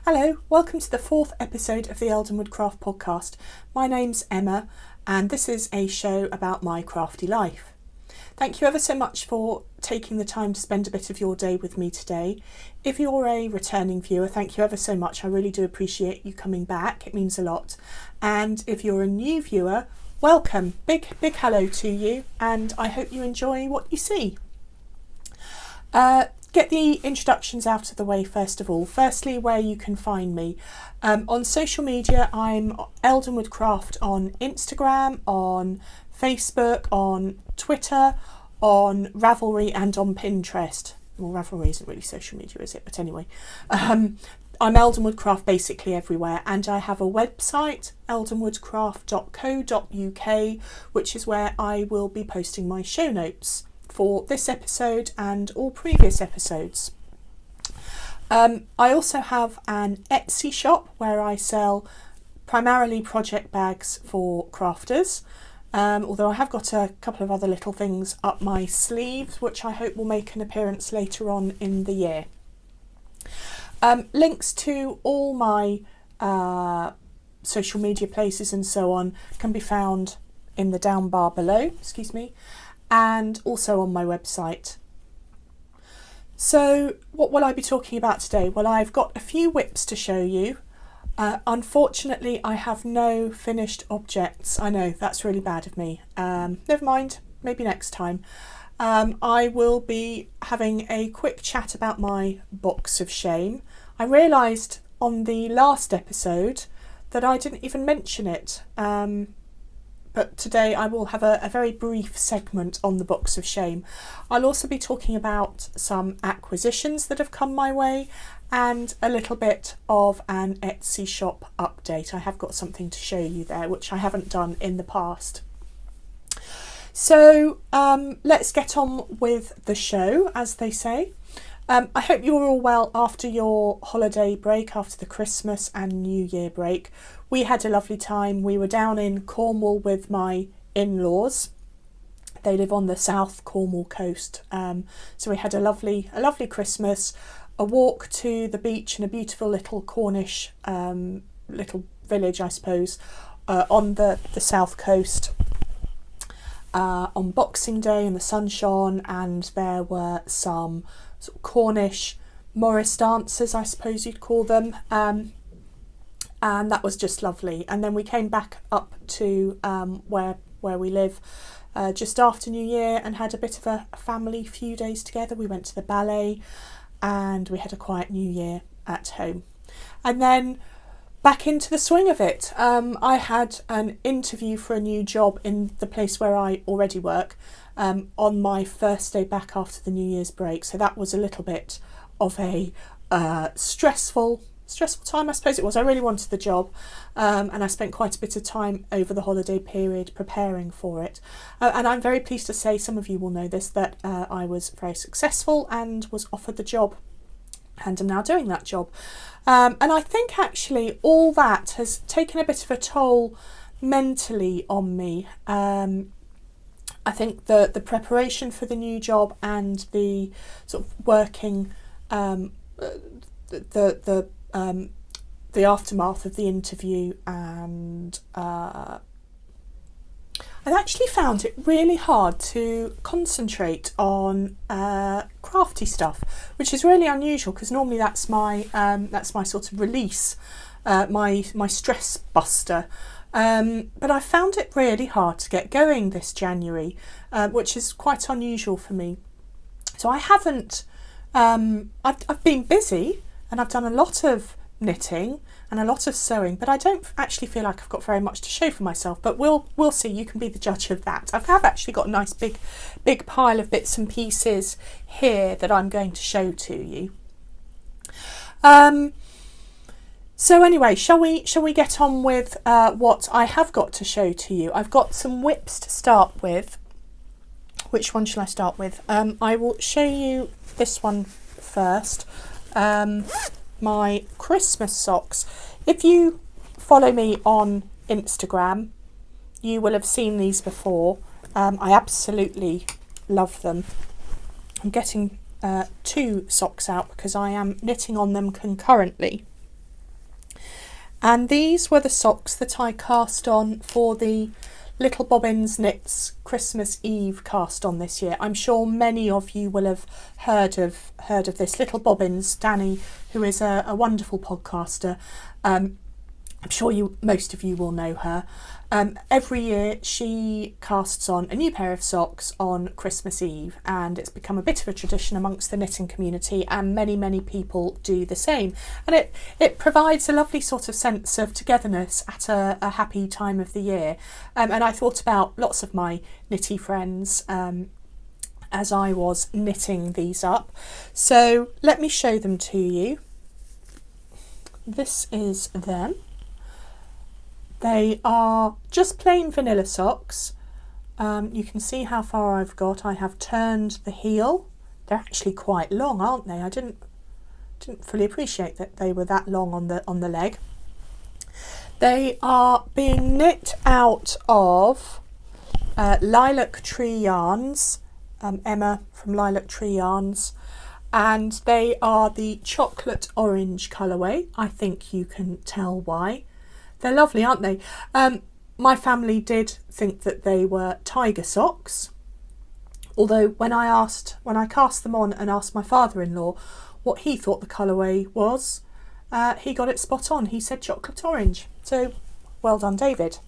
Hello, welcome to the 4th episode of the Eldenwood Craft Podcast. My name's Emma and this is a show about my crafty life. Thank you ever so much for taking the time to spend a bit of your day with me today. If you're a returning viewer, thank you ever so much. I really do appreciate you coming back. It means a lot. And if you're a new viewer, welcome. Big hello to you, and I hope you enjoy what you see. Get the introductions out of the way first of all. Firstly, where you can find me. On social media, I'm Eldenwood Craft on Instagram, on Facebook, on Twitter, on Ravelry and on Pinterest. Well, Ravelry isn't really social media, is it? But anyway, I'm Eldenwood Craft basically everywhere, and I have a website, eldenwoodcraft.co.uk, which is where I will be posting my show notes for this episode and all previous episodes. I also have an Etsy shop where I sell primarily project bags for crafters, although I have got a couple of other little things up my sleeves which I hope will make an appearance later on in the year. Links to all my social media places and so on can be found in the down bar below, and also on my website. So what will I be talking about today? Well, I've got a few whips to show you. Unfortunately, I have no finished objects. I know, that's really bad of me. Never mind, maybe next time. I will be having a quick chat about my box of shame. I realised on the last episode that I didn't even mention it. But today I will have a very brief segment on the box of shame. I'll also be talking about some acquisitions that have come my way and a little bit of an Etsy shop update. I have got something to show you there, which I haven't done in the past. So let's get on with the show, as they say. I hope you're all well after your holiday break, after the Christmas and New Year break. We had a lovely time. We were down in Cornwall with my in-laws. They live on the South Cornwall coast. So we had a lovely Christmas, a walk to the beach in a beautiful little Cornish little village, I suppose, on the South coast. On Boxing Day, and the sun shone, and there were some sort of Cornish Morris dancers, I suppose you'd call them, and that was just lovely. And then we came back up to where we live just after New Year and had a bit of a family few days together. We went to the ballet and we had a quiet New Year at home, and then back into the swing of it. I had an interview for a new job in the place where I already work on my first day back after the New Year's break. So that was a little bit of a stressful time, I suppose it was. I really wanted the job, and I spent quite a bit of time over the holiday period preparing for it. And I'm very pleased to say, some of you will know this, that I was very successful and was offered the job, and I'm now doing that job. And I think actually all that has taken a bit of a toll mentally on me. I think the preparation for the new job and the sort of working, the aftermath of the interview, and I've actually found it really hard to concentrate on crafty stuff, which is really unusual because normally that's my sort of release, my stress buster. But I found it really hard to get going this January, which is quite unusual for me. So I haven't. I've been busy and I've done a lot of knitting and a lot of sewing, but I don't actually feel like I've got very much to show for myself. But we'll see. You can be the judge of that. I have actually got a nice big pile of bits and pieces here that I'm going to show to you. So anyway, shall we get on with what I have got to show to you? I've got some whips to start with. Which one shall I start with? I will show you this one first. My Christmas socks. If you follow me on Instagram, you will have seen these before. I absolutely love them. I'm getting 2 socks out because I am knitting on them concurrently. And these were the socks that I cast on for the Little Bobbins Knits Christmas Eve cast on this year. I'm sure many of you will have heard of this. Little Bobbins, Danny, who is a wonderful podcaster. I'm sure most of you will know her. Every year she casts on a new pair of socks on Christmas Eve, and it's become a bit of a tradition amongst the knitting community, and many people do the same. And it provides a lovely sort of sense of togetherness at a happy time of the year. And I thought about lots of my knitty friends as I was knitting these up. So let me show them to you. This is them. They are just plain vanilla socks. You can see how far I've got. I have turned the heel. They're actually quite long, aren't they? I didn't fully appreciate that they were that long on the leg. They are being knit out of Lilac Tree Yarns, Emma from Lilac Tree Yarns, and they are the chocolate orange colourway. I think you can tell why. They're lovely, aren't they? My family did think that they were tiger socks, although when I cast them on and asked my father-in-law what he thought the colourway was, he got it spot on. He said chocolate orange. So well done, David.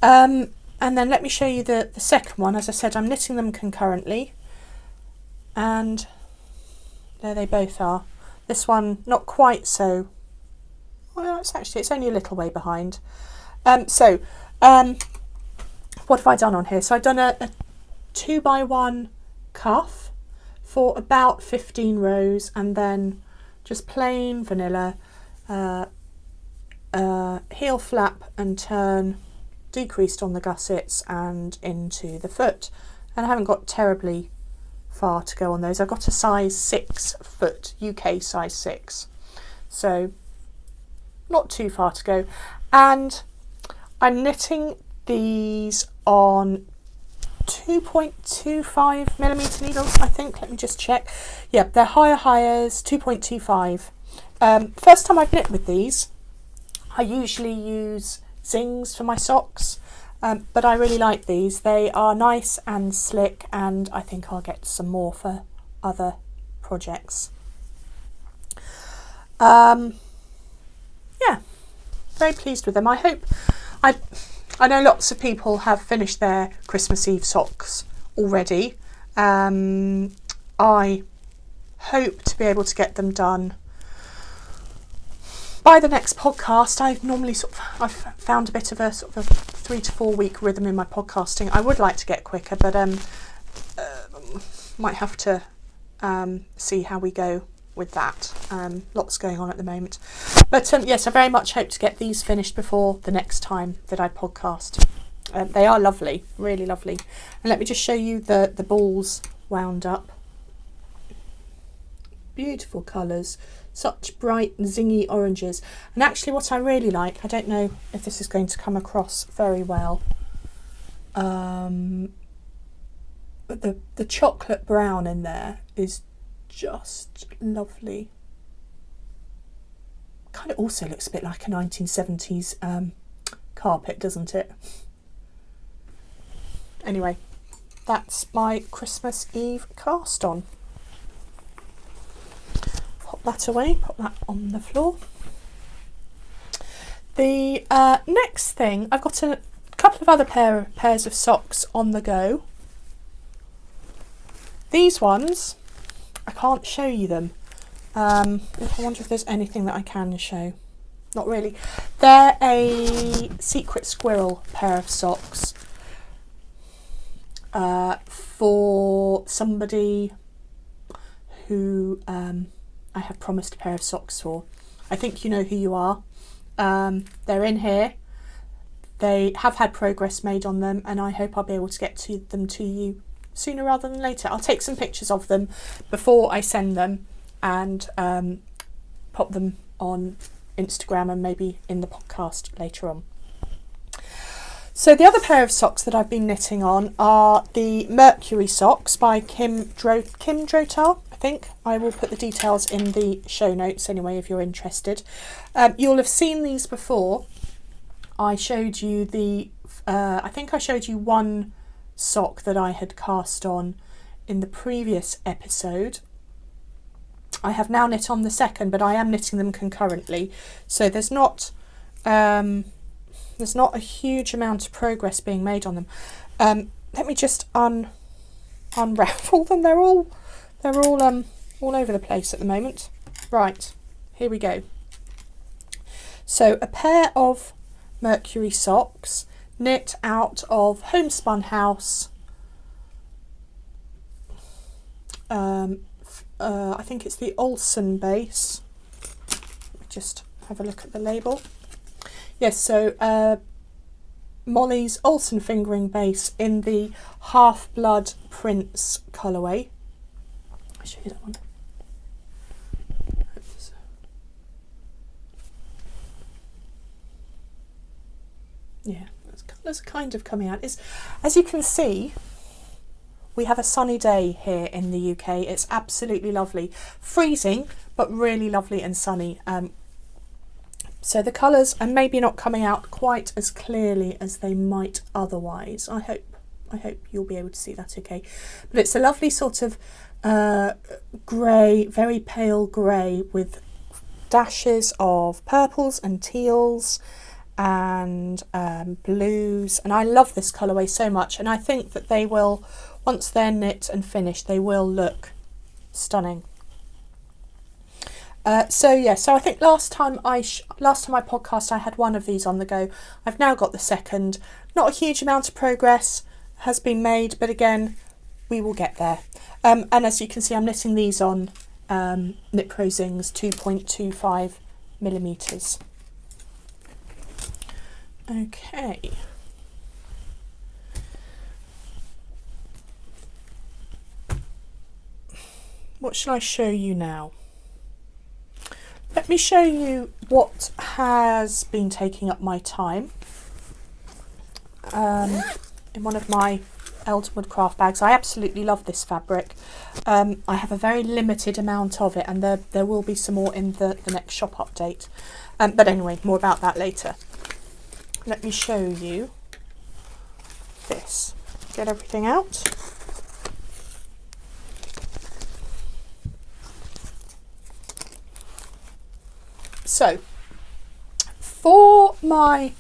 And then let me show you the second one. As I said, I'm knitting them concurrently, and there they both are. This one not quite so. Well, it's only a little way behind. What have I done on here? So I've done a 2x1 cuff for about 15 rows, and then just plain vanilla heel flap and turn, decreased on the gussets and into the foot. And I haven't got terribly far to go on those. I've got a size 6 foot, UK size 6. So not too far to go. And I'm knitting these on 2.25 millimeter needles, I think. Let me just check. Yeah, they're higher 2.25. First time I've knit with these. I usually use Zings for my socks, but I really like these. They are nice and slick, and I think I'll get some more for other projects. Yeah, very pleased with them. I know lots of people have finished their Christmas Eve socks already. I hope to be able to get them done by the next podcast. I've found a bit of a sort of a 3 to 4 week rhythm in my podcasting. I would like to get quicker, but might have to see how we go with that. Lots going on at the moment, but yes, I very much hope to get these finished before the next time that I podcast. They are lovely, really lovely. And let me just show you the balls wound up. Beautiful colours, such bright zingy oranges. And actually what I really like, I don't know if this is going to come across very well, but the chocolate brown in there is just lovely. Kind of also looks a bit like a 1970s carpet, doesn't it? Anyway, that's my Christmas Eve cast on. Pop that away, pop that on the floor. The next thing, I've got a couple of other pairs of socks on the go. These ones, I can't show you them. I wonder if there's anything that I can show. Not really. They're a Secret Squirrel pair of socks for somebody who I have promised a pair of socks for. I think you know who you are. They're in here. They have had progress made on them, and I hope I'll be able to get them to you sooner rather than later. I'll take some pictures of them before I send them and pop them on Instagram and maybe in the podcast later on. So the other pair of socks that I've been knitting on are the Mercury socks by Kim Drotar. I think. I will put the details in the show notes anyway if you're interested. You'll have seen these before. I showed you the, I think I showed you one sock that I had cast on in the previous episode. I have now knit on the second, but I am knitting them concurrently, so there's not a huge amount of progress being made on them. Let me just unravel them. They're all over the place at the moment. Right, here we go. So a pair of mercury socks knit out of Homespun House. I think it's the Olsen base. Let me just have a look at the label. Yes, so Molly's Olsen fingering base in the Half-Blood Prince colourway. I'll show you that one. Yeah, those colours are kind of coming out. As you can see, we have a sunny day here in the UK. It's absolutely lovely. Freezing, but really lovely and sunny. So the colours are maybe not coming out quite as clearly as they might otherwise. I hope you'll be able to see that okay. But it's a lovely sort of grey, very pale grey with dashes of purples and teals and blues. And I love this colourway so much. And I think that they will, once they're knit and finished, they will look stunning. So I think last time I podcast I had one of these on the go. I've now got the second. Not a huge amount of progress has been made, but again, we will get there. And as you can see, I'm knitting these on Knit Pro Zing's 2.25 millimeters. Okay. What shall I show you now? Let me show you what has been taking up my time. In one of my Eldenwood craft bags. I absolutely love this fabric. I have a very limited amount of it, and there will be some more in the next shop update. But anyway, more about that later. Let me show you this. Get everything out. So, for my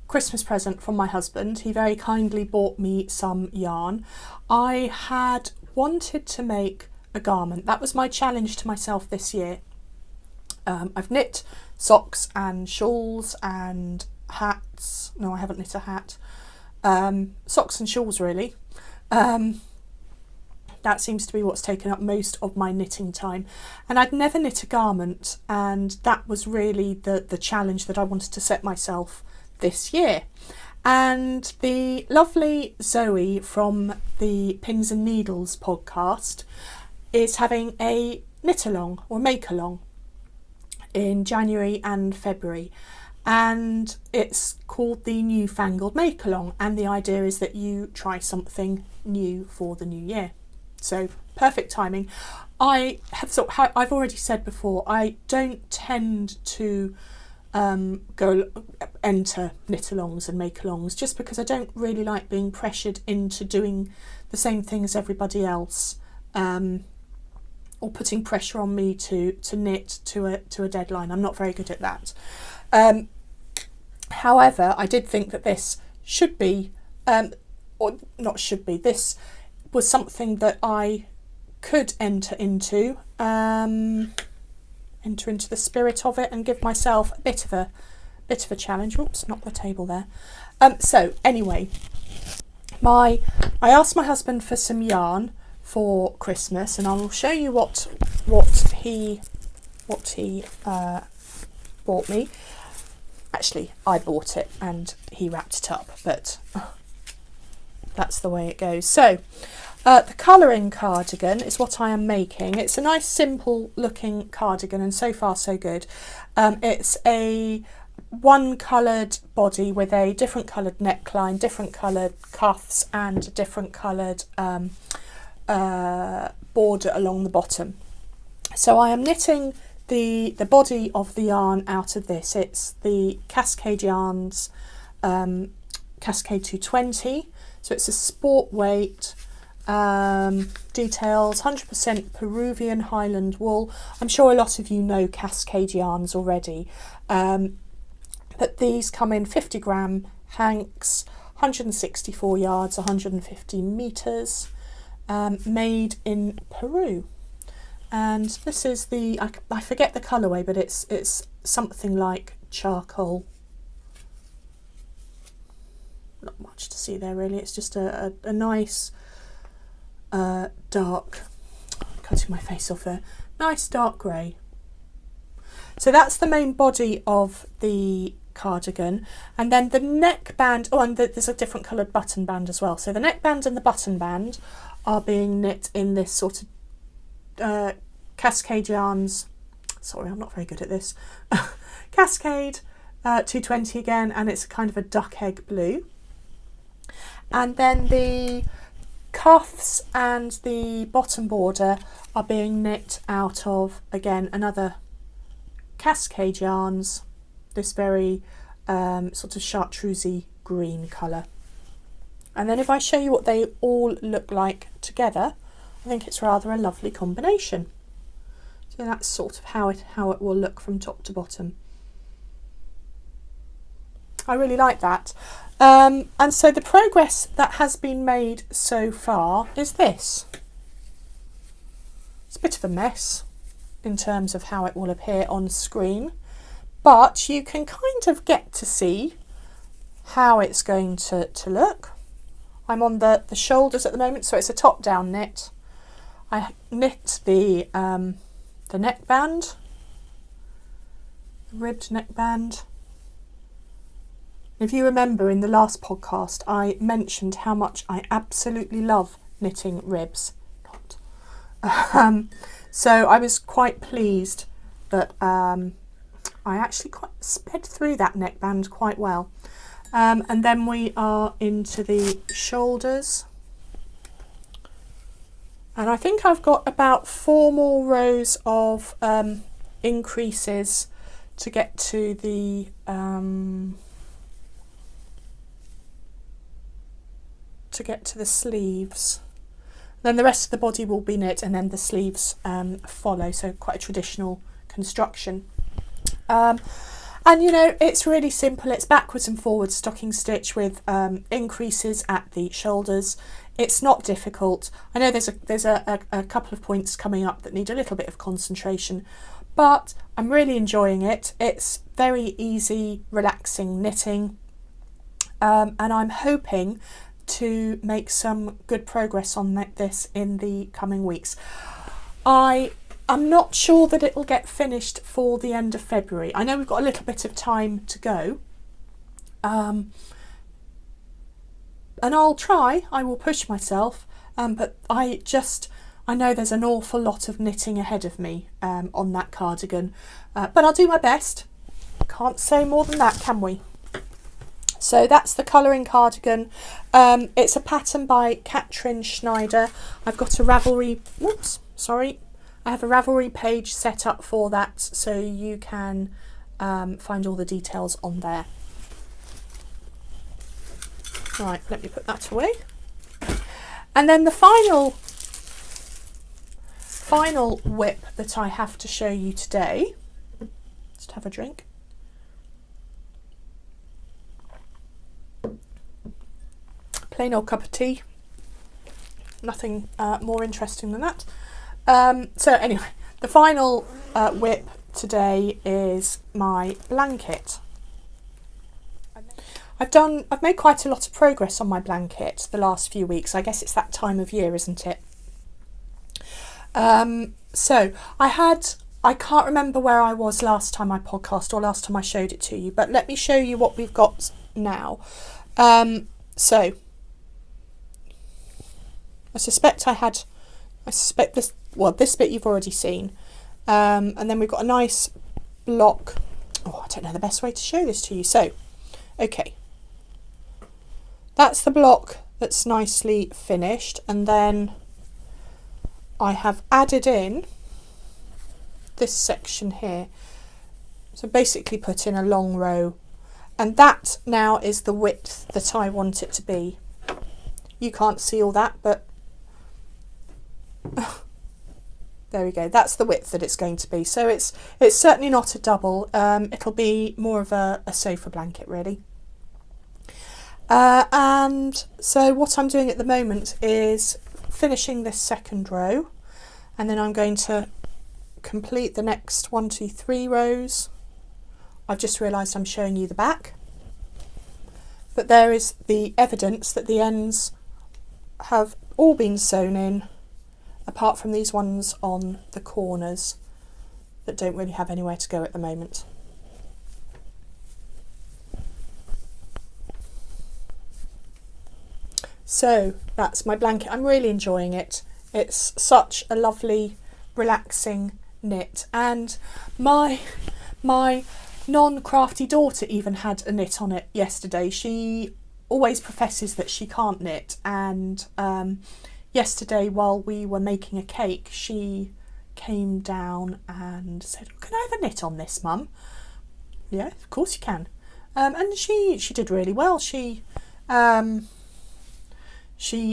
Christmas present from my husband, he very kindly bought me some yarn. I had wanted to make a garment. That was my challenge to myself this year. I've knit socks and shawls and hats. No, I haven't knit a hat. Socks and shawls, really. That seems to be what's taken up most of my knitting time. And I'd never knit a garment, and that was really the challenge that I wanted to set myself this year. And the lovely Zoe from the Pins and Needles podcast is having a knit along or make along in January and February, and it's called the Newfangled Make Along, and the idea is that you try something new for the new year. So perfect timing. I've already said before, I don't tend to go enter knit-alongs and make-alongs, just because I don't really like being pressured into doing the same thing as everybody else, or putting pressure on me to knit to a deadline. I'm not very good at that. However, I did think that this should be, this was something that I could enter into the spirit of it and give myself a bit of a challenge. Oops, not the table there. So anyway, I asked my husband for some yarn for Christmas, and I will show you what he bought me. Actually, I bought it and he wrapped it up, but that's the way it goes. So the colouring cardigan is what I am making. It's a nice simple looking cardigan, and so far so good. It's a one coloured body with a different coloured neckline, different coloured cuffs, and different coloured border along the bottom. So I am knitting the body of the yarn out of this. It's the Cascade Yarns Cascade 220. So it's a sport weight, details, 100% Peruvian Highland wool. I'm sure a lot of you know Cascade Yarns already, but these come in 50 gram hanks, 164 yards, 150 metres, made in Peru. And this is the, I forget the colourway, but it's something like charcoal. Not much to see there really, it's just a nice dark, cutting my face off there, nice dark grey. So that's the main body of the cardigan, and then the neckband, oh, and there's a different coloured button band as well. So the neckband and the button band are being knit in this sort of Cascade Yarns, sorry I'm not very good at this, Cascade 220 again, and it's kind of a duck egg blue. And then the cuffs and the bottom border are being knit out of, again, another Cascade Yarns, this very sort of chartreusey green colour. And then if I show you what they all look like together, I think it's rather a lovely combination. So that's sort of how it will look from top to bottom. I really like that. And so the progress that has been made so far is this. It's a bit of a mess in terms of how it will appear on screen, but you can kind of get to see how it's going to look. I'm on the shoulders at the moment, so it's a top-down knit. I knit the neckband, the ribbed neckband. If you remember in the last podcast, I mentioned how much I absolutely love knitting ribs. So I was quite pleased that I actually quite sped through that neckband quite well. And then we are into the shoulders. And I think I've got about 4 more rows of increases to get to the sleeves. Then the rest of the body will be knit, and then the sleeves follow, so quite a traditional construction. And you know, it's really simple. It's backwards and forwards stocking stitch with increases at the shoulders. It's not difficult. I know there's a couple of points coming up that need a little bit of concentration, but I'm really enjoying it. It's very easy, relaxing knitting, and I'm hoping to make some good progress on this in the coming weeks. I'm not sure that it'll get finished for the end of February. I know we've got a little bit of time to go, and I'll try, I will push myself, but I know there's an awful lot of knitting ahead of me on that cardigan, but I'll do my best. Can't say more than that, can we? So that's the colouring cardigan. It's a pattern by Katrin Schneider. I've got a Ravelry, I have a Ravelry page set up for that, so you can find all the details on there. Right, let me put that away. And then the final whip that I have to show you today, just have a drink. Plain old cup of tea, nothing more interesting than that. So anyway, the final whip today is my blanket. I've made quite a lot of progress on my blanket the last few weeks. I guess it's that time of year, isn't it? So I can't remember where I was last time I podcast or last time I showed it to you, but let me show you what we've got now. So I suspect this, well, this bit you've already seen. And then we've got a nice block. Oh, I don't know the best way to show this to you. So, okay. That's the block that's nicely finished. And then I have added in this section here. So basically put in a long row, and that now is the width that I want it to be. You can't see all that, but there we go. That's the width that it's going to be. So it's certainly not a double. It'll be more of a sofa blanket, really. And so what I'm doing at the moment is finishing this second row, and then I'm going to complete the next 1, 2, 3 rows. I've just realised I'm showing you the back, but there is the evidence that the ends have all been sewn in, apart from these ones on the corners that don't really have anywhere to go at the moment. So that's my blanket. I'm really enjoying it. It's such a lovely, relaxing knit, and my non-crafty daughter even had a knit on it yesterday. She always professes that she can't knit, and yesterday while we were making a cake, she came down and said, "Can I have a knit on this, Mum?" Yeah, of course you can. And she did really well. She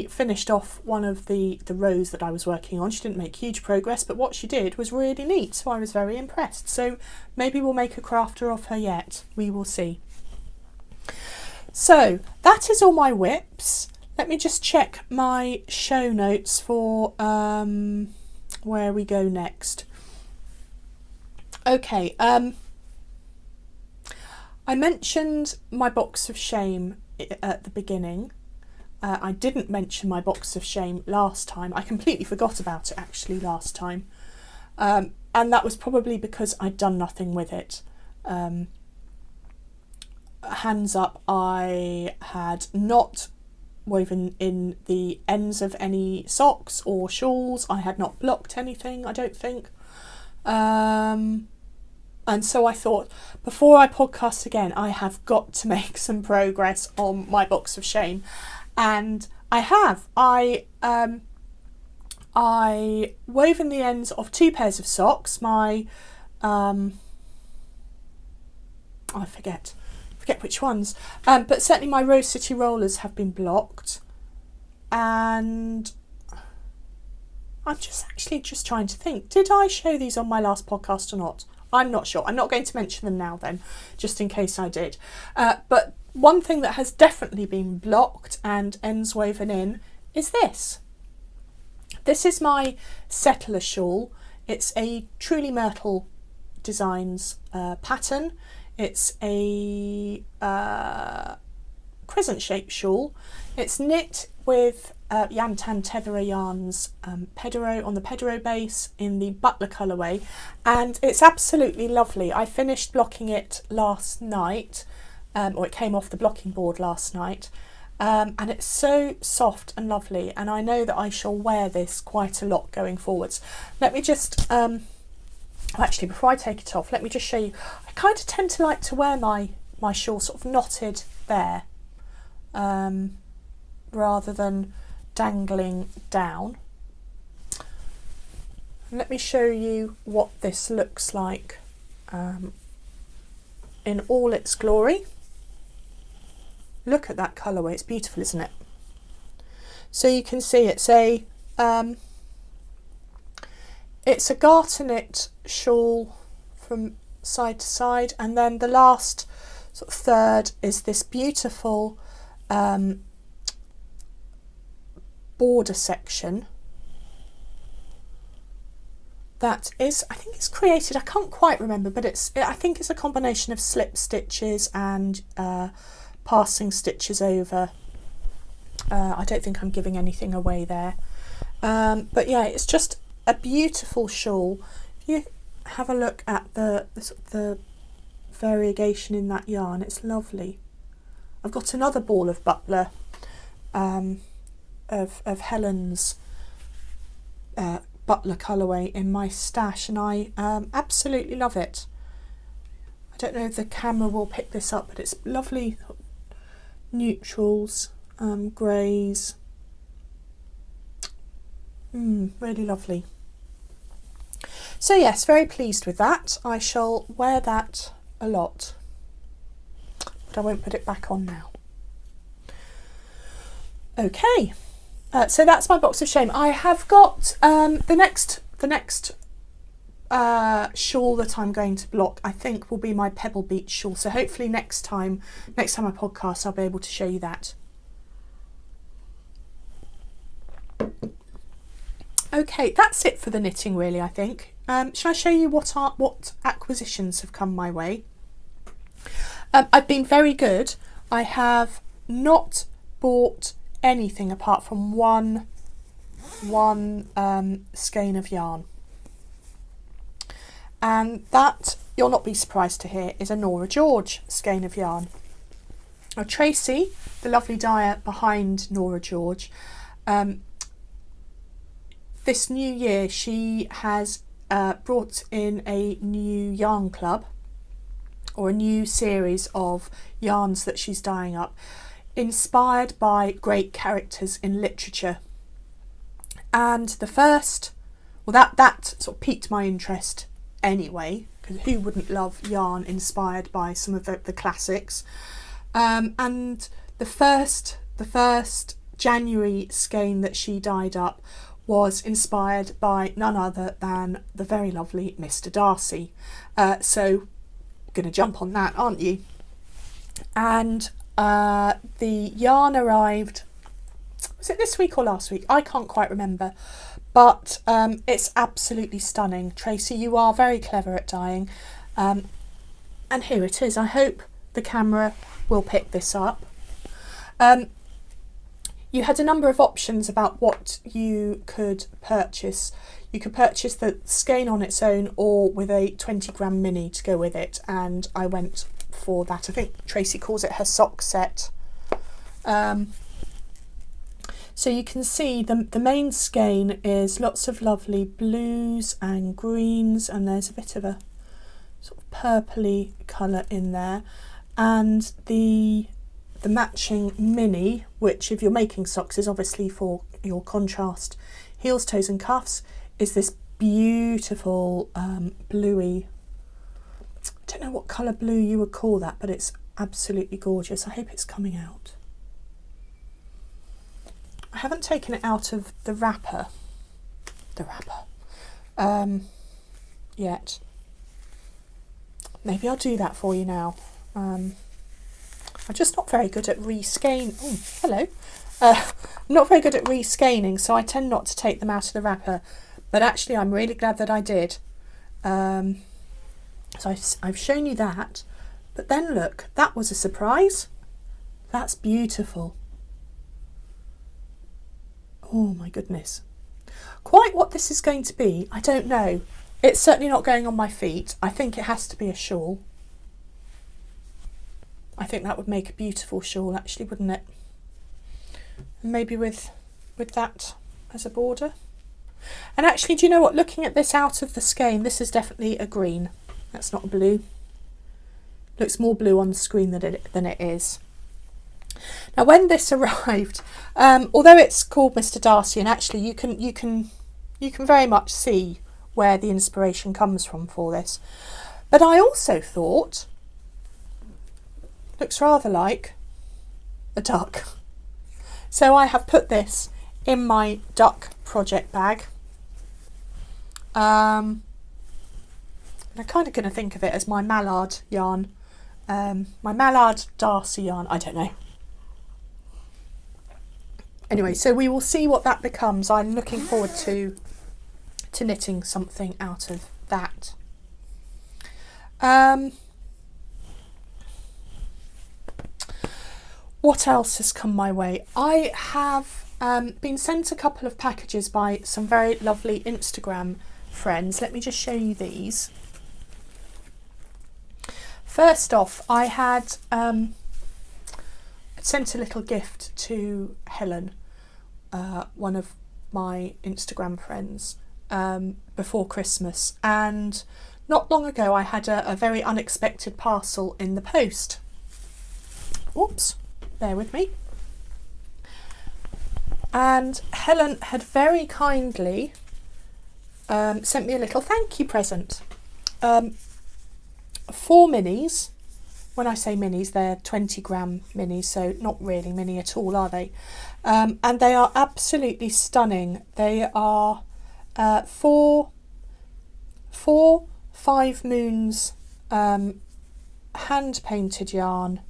finished off one of the rows that I was working on. She didn't make huge progress, but what she did was really neat, so I was very impressed. So maybe we'll make a crafter of her yet. We will see. So that is all my whips. Let me just check my show notes for where we go next. Okay, I mentioned my box of shame at the beginning. I didn't mention my box of shame last time. I completely forgot about it actually last time. And that was probably because I'd done nothing with it. Hands up, I had not woven in the ends of any socks or shawls. I had not blocked anything, I don't think. And so I thought, before I podcast again, I have got to make some progress on my box of shame. And I have. I woven the ends of 2 pairs of socks. My I forget which ones, but certainly my Rose City rollers have been blocked, and I'm just trying to think, did I show these on my last podcast or not? I'm not sure. I'm not going to mention them now then, just in case I did. But one thing that has definitely been blocked and ends woven in is this. This is my settler shawl. It's a Truly Myrtle Designs pattern. It's a crescent shaped shawl. It's knit with Yantan Tetherer Yarns Pedero on the Pedero base in the Butler colourway, and it's absolutely lovely. I finished blocking it last night, or it came off the blocking board last night, and it's so soft and lovely, and I know that I shall wear this quite a lot going forwards. Let me just actually, before I take it off, let me just show you. I kind of tend to like to wear my shawl sort of knotted there, rather than dangling down. And let me show you what this looks like in all its glory. Look at that colourway, it's beautiful, isn't it? So you can see it's a garter knit shawl from side to side, and then the last sort of third is this beautiful border section that is, I think it's created, I can't quite remember, but I think it's a combination of slip stitches and passing stitches over. I don't think I'm giving anything away there, but yeah, it's just a beautiful shawl. If you have a look at the variegation in that yarn, it's lovely. I've got another ball of Butler of Helen's Butler colourway in my stash, and I absolutely love it. I don't know if the camera will pick this up, but it's lovely neutrals, greys, Really lovely. So yes, very pleased with that. I shall wear that a lot, but I won't put it back on now. Okay, so that's my box of shame. I have got the next shawl that I'm going to block, I think, will be my Pebble Beach shawl. So hopefully next time I podcast, I'll be able to show you that. Okay, that's it for the knitting, really, I think. Shall I show you what acquisitions have come my way? I've been very good. I have not bought anything apart from one skein of yarn. And that, you'll not be surprised to hear, is a Nora George skein of yarn. Now Tracy, the lovely dyer behind Nora George, this new year she has brought in a new yarn club, or a new series of yarns that she's dyeing up, inspired by great characters in literature. And the first, well, that sort of piqued my interest anyway, because who wouldn't love yarn inspired by some of the classics. And the first January skein that she dyed up was inspired by none other than the very lovely Mr. Darcy. So going to jump on that, aren't you? And the yarn arrived, was it this week or last week? I can't quite remember. But it's absolutely stunning. Tracy, you are very clever at dyeing. And here it is. I hope the camera will pick this up. You had a number of options about what you could purchase. You could purchase the skein on its own or with a 20-gram mini to go with it. And I went for that. I think Tracy calls it her sock set. So you can see the main skein is lots of lovely blues and greens, and there's a bit of a sort of purpley colour in there. And the matching mini, which if you're making socks is obviously for your contrast heels, toes and cuffs, is this beautiful bluey, I don't know what colour blue you would call that, but it's absolutely gorgeous. I hope it's coming out. I haven't taken it out of the wrapper yet. Maybe I'll do that for you now. I'm just not very good at reskein. Oh, hello. Not very good at reskeining, so I tend not to take them out of the wrapper. But actually, I'm really glad that I did. So I've shown you that. But then look, that was a surprise. That's beautiful. Oh my goodness. Quite what this is going to be, I don't know. It's certainly not going on my feet. I think it has to be a shawl. I think that would make a beautiful shawl actually, wouldn't it? Maybe with that as a border. And actually, do you know what? Looking at this out of the skein, this is definitely a green. That's not a blue. Looks more blue on the screen than it is. Now, when this arrived, although it's called Mr. Darcy, and actually you can very much see where the inspiration comes from for this, but I also thought looks rather like a duck. So I have put this in my duck project bag. I'm kind of going to think of it as my mallard yarn, my mallard Darcy yarn. I don't know. Anyway, so we will see what that becomes. I'm looking forward to knitting something out of that. What else has come my way? I have been sent a couple of packages by some very lovely Instagram friends. Let me just show you these. First off, I had sent a little gift to Helen, one of my Instagram friends, before Christmas, and not long ago I had a very unexpected parcel in the post. Oops, bear with me. And Helen had very kindly sent me a little thank you present. 4 minis. When I say minis, they're 20-gram minis, so not really mini at all, are they? And they are absolutely stunning. They are 4 5 Moons hand-painted yarn.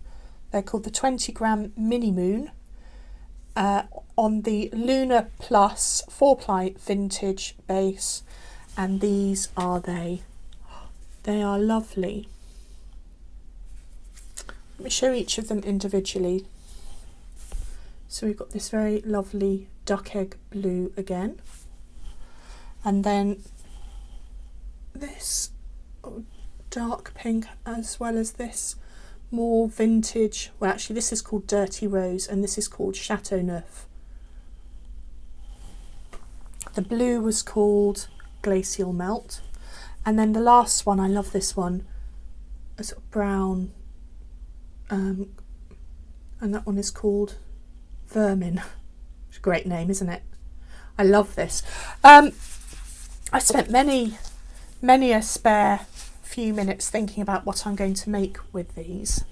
They're called the 20-gram Mini Moon on the Lunar Plus 4-ply vintage base. And these are they. They are lovely. Let me show each of them individually. So we've got this very lovely duck egg blue again. And then this dark pink, as well as this more vintage, well actually this is called Dirty Rose and this is called Chateau Neuf. The blue was called Glacial Melt. And then the last one, I love this one, a sort of brown, and that one is called Vermin. It's a great name, isn't it? I love this. I spent many a spare few minutes thinking about what I'm going to make with these.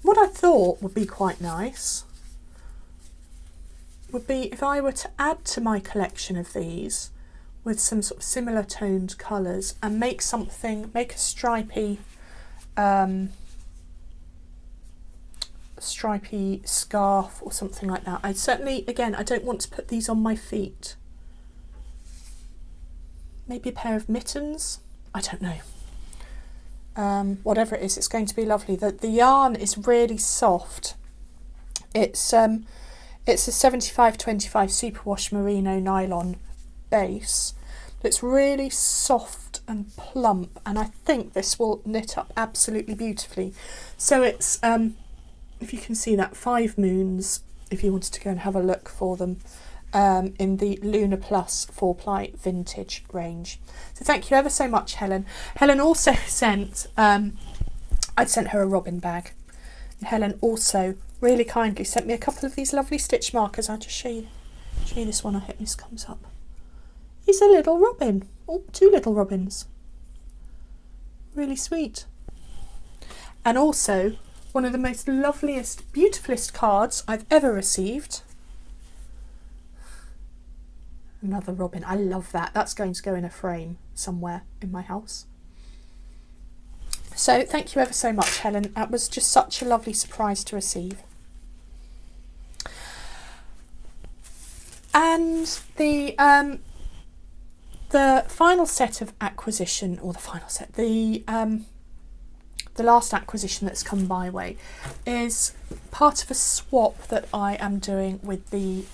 What I thought would be quite nice would be if I were to add to my collection of these with some sort of similar toned colours and make a stripy scarf or something like that. I certainly, again, I don't want to put these on my feet. Maybe a pair of mittens? I don't know. Whatever it is, it's going to be lovely. The yarn is really soft. It's a 75-25 superwash merino nylon base. But it's really soft and plump, and I think this will knit up absolutely beautifully. So it's, if you can see that, 5 Moons, if you wanted to go and have a look for them, in the Lunar Plus 4-ply vintage range. So thank you ever so much, Helen. Helen also sent, I'd sent her a robin bag. And Helen also really kindly sent me a couple of these lovely stitch markers. I'll just show you this one. I hope this comes up. He's a little robin. Oh, 2 little robins. Really sweet. And also, one of the most loveliest, beautifulest cards I've ever received. Another robin. I love that. That's going to go in a frame somewhere in my house. So thank you ever so much, Helen. That was just such a lovely surprise to receive. And the final set of acquisition, or the last acquisition that's come my way, is part of a swap that I am doing with the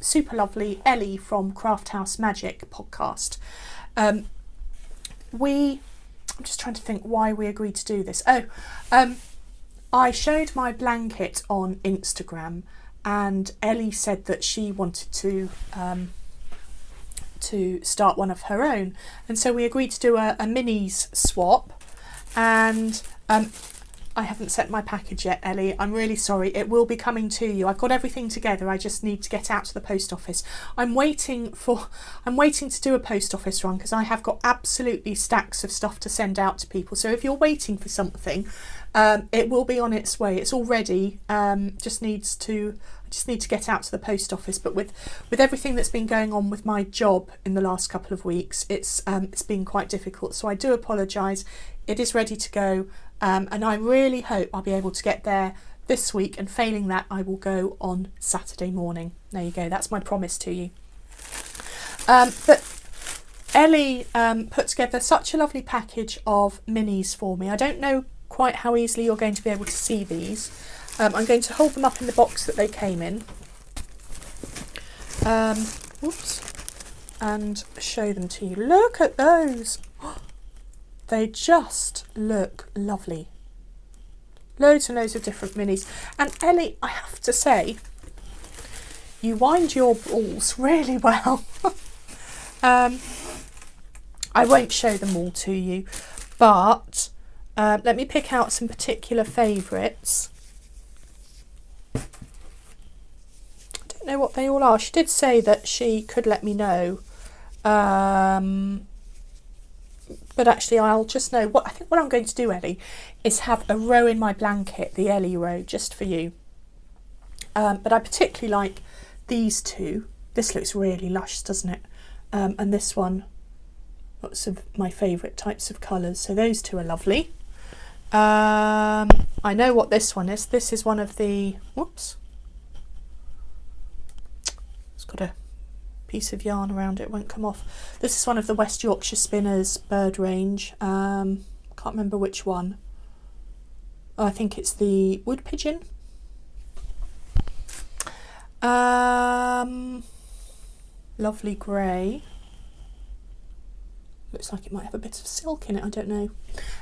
super lovely Ellie from Craft House Magic podcast. I'm just trying to think why we agreed to do this. I showed my blanket on Instagram, and Ellie said that she wanted to start one of her own, and so we agreed to do a minis swap. And I haven't sent my package yet, Ellie. I'm really sorry. It will be coming to you. I've got everything together. I just need to get out to the post office. I'm waiting to do a post office run because I have got absolutely stacks of stuff to send out to people. So if you're waiting for something, it will be on its way. It's all ready. I just need to get out to the post office. But with everything that's been going on with my job in the last couple of weeks, it's been quite difficult. So I do apologise. It is ready to go. And I really hope I'll be able to get there this week, and failing that, I will go on Saturday morning. There you go, that's my promise to you. But Ellie put together such a lovely package of minis for me. I don't know quite how easily you're going to be able to see these. I'm going to hold them up in the box that they came in. And show them to you. Look at those! They just look lovely. Loads and loads of different minis. And Ellie, I have to say, you wind your balls really well. I won't show them all to you, but let me pick out some particular favourites. don't know what they all are. She did say that she could let me know. But actually I'll just know. I think what I'm going to do, Ellie, is have a row in my blanket, the Ellie row, just for you. But I particularly like these two. This looks really lush, doesn't it? And this one, lots of my favourite types of colours. So those two are lovely. I know what this one is. This is one of the... Whoops. It's got a piece of yarn around it, won't come off. This is one of the West Yorkshire Spinners bird range. Can't remember which one. I think it's the wood pigeon. Lovely grey. Looks like it might have a bit of silk in it, I don't know.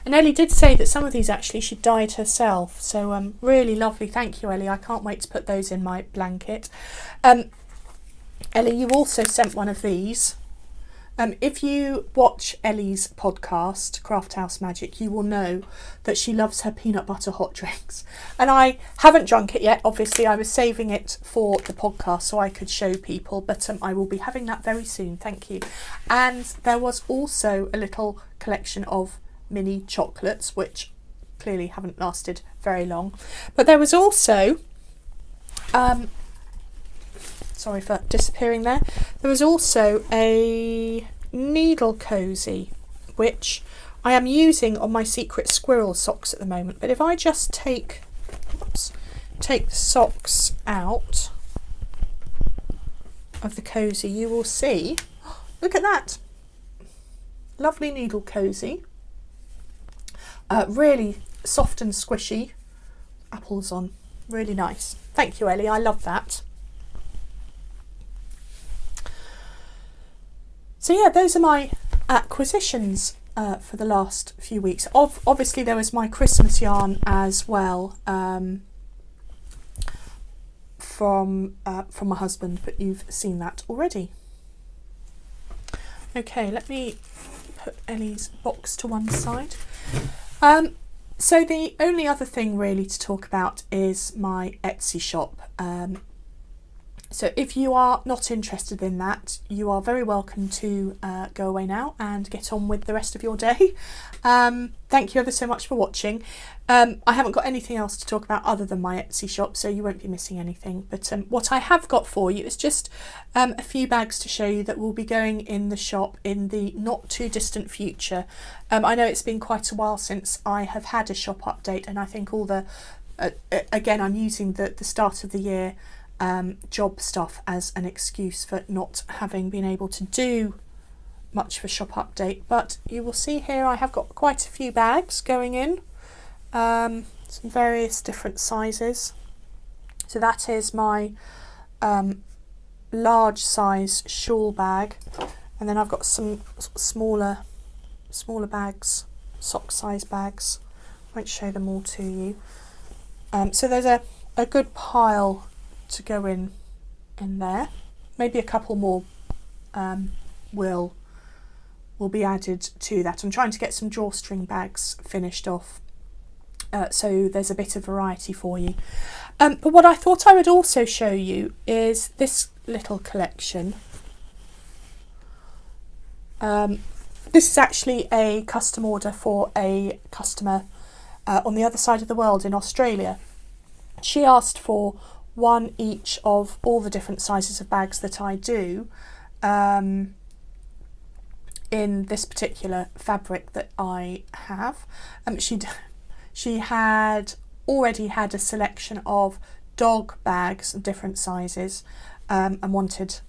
And Ellie did say that some of these actually she dyed herself, so really lovely. Thank you, Ellie. I can't wait to put those in my blanket. Ellie, you also sent one of these. If you watch Ellie's podcast, Craft House Magic, you will know that she loves her peanut butter hot drinks. And I haven't drunk it yet. Obviously, I was saving it for the podcast so I could show people, but I will be having that very soon. Thank you. And there was also a little collection of mini chocolates, which clearly haven't lasted very long. But there was also... sorry for disappearing there. There was also a needle cozy, which I am using on my secret squirrel socks at the moment. But if I just take the socks out of the cozy, you will see, look at that, lovely needle cozy, really soft and squishy, apples on, really nice. Thank you, Ellie, I love that. So yeah, those are my acquisitions for the last few weeks. Obviously there was my Christmas yarn as well from my husband, but you've seen that already. Okay, let me put Ellie's box to one side. So the only other thing really to talk about is my Etsy shop. So if you are not interested in that, you are very welcome to go away now and get on with the rest of your day. Thank you ever so much for watching. I haven't got anything else to talk about other than my Etsy shop, so you won't be missing anything. But what I have got for you is just a few bags to show you that will be going in the shop in the not too distant future. I know it's been quite a while since I have had a shop update, and I think all the, again, I'm using the start of the year job stuff as an excuse for not having been able to do much of a shop update, but you will see here I have got quite a few bags going in, some various different sizes. So that is my large size shawl bag, and then I've got some smaller bags, sock size bags. I won't show them all to you. So there's a good pile to go in there. Maybe a couple more will be added to that. I'm trying to get some drawstring bags finished off, so there's a bit of variety for you. But what I thought I would also show you is this little collection. This is actually a custom order for a customer on the other side of the world in Australia. She asked for one each of all the different sizes of bags that I do in this particular fabric that I have. She had already had a selection of dog bags of different sizes and wanted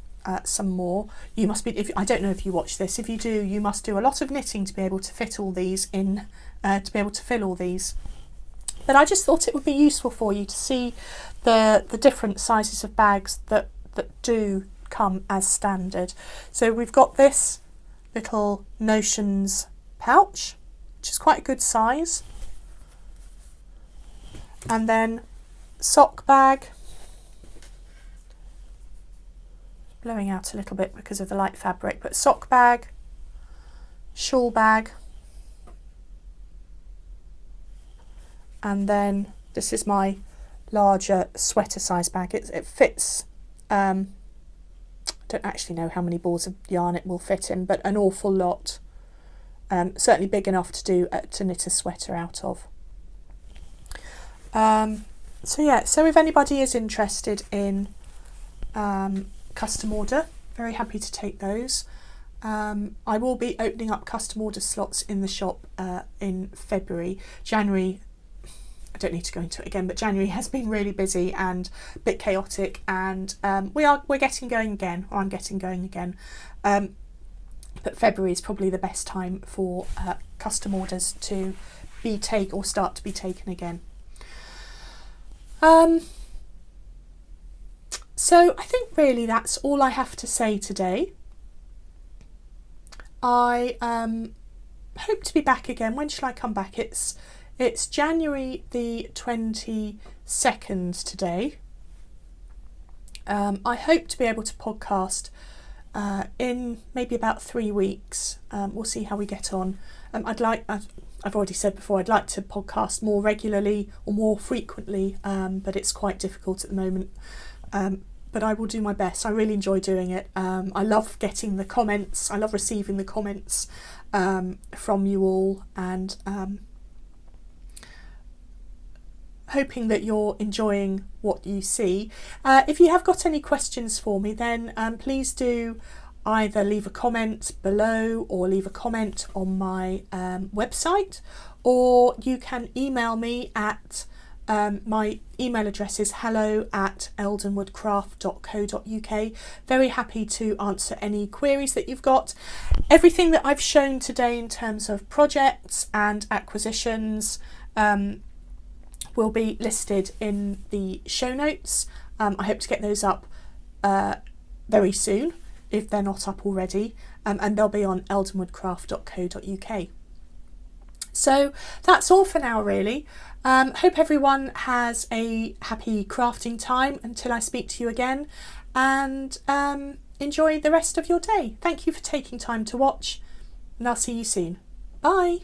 some more. You must be, I don't know if you watch this, if you do, you must do a lot of knitting to be able to fit all these in, to be able to fill all these. But I just thought it would be useful for you to see the different sizes of bags that do come as standard. So we've got this little Notions pouch, which is quite a good size. And then sock bag, blowing out a little bit because of the light fabric, but sock bag, shawl bag, and then this is my larger sweater size bag. It fits Don't actually know how many balls of yarn it will fit in, but an awful lot. Certainly big enough to knit a sweater out of. So yeah, so if anybody is interested in custom order, very happy to take those. I will be opening up custom order slots in the shop in February. January, I don't need to go into it again, but January has been really busy and a bit chaotic, and we're getting going again, or I'm getting going again. But February is probably the best time for custom orders to start to be taken again. So I think really that's all I have to say today. I hope to be back again. When shall I come back? It's January the 22nd today. I hope to be able to podcast in maybe about 3 weeks. We'll see how we get on. I've already said before, I'd like to podcast more regularly or more frequently, but it's quite difficult at the moment. But I will do my best. I really enjoy doing it. I love getting the comments. I love receiving the comments from you all, and hoping that you're enjoying what you see. If you have got any questions for me, then please do either leave a comment below or leave a comment on my website, or you can email me at my email address is hello@eldenwoodcraft.co.uk. Very happy to answer any queries that you've got. Everything that I've shown today in terms of projects and acquisitions will be listed in the show notes. I hope to get those up very soon, if they're not up already, and they'll be on eldenwoodcraft.co.uk. So that's all for now, really. Hope everyone has a happy crafting time until I speak to you again, and enjoy the rest of your day. Thank you for taking time to watch, and I'll see you soon. Bye.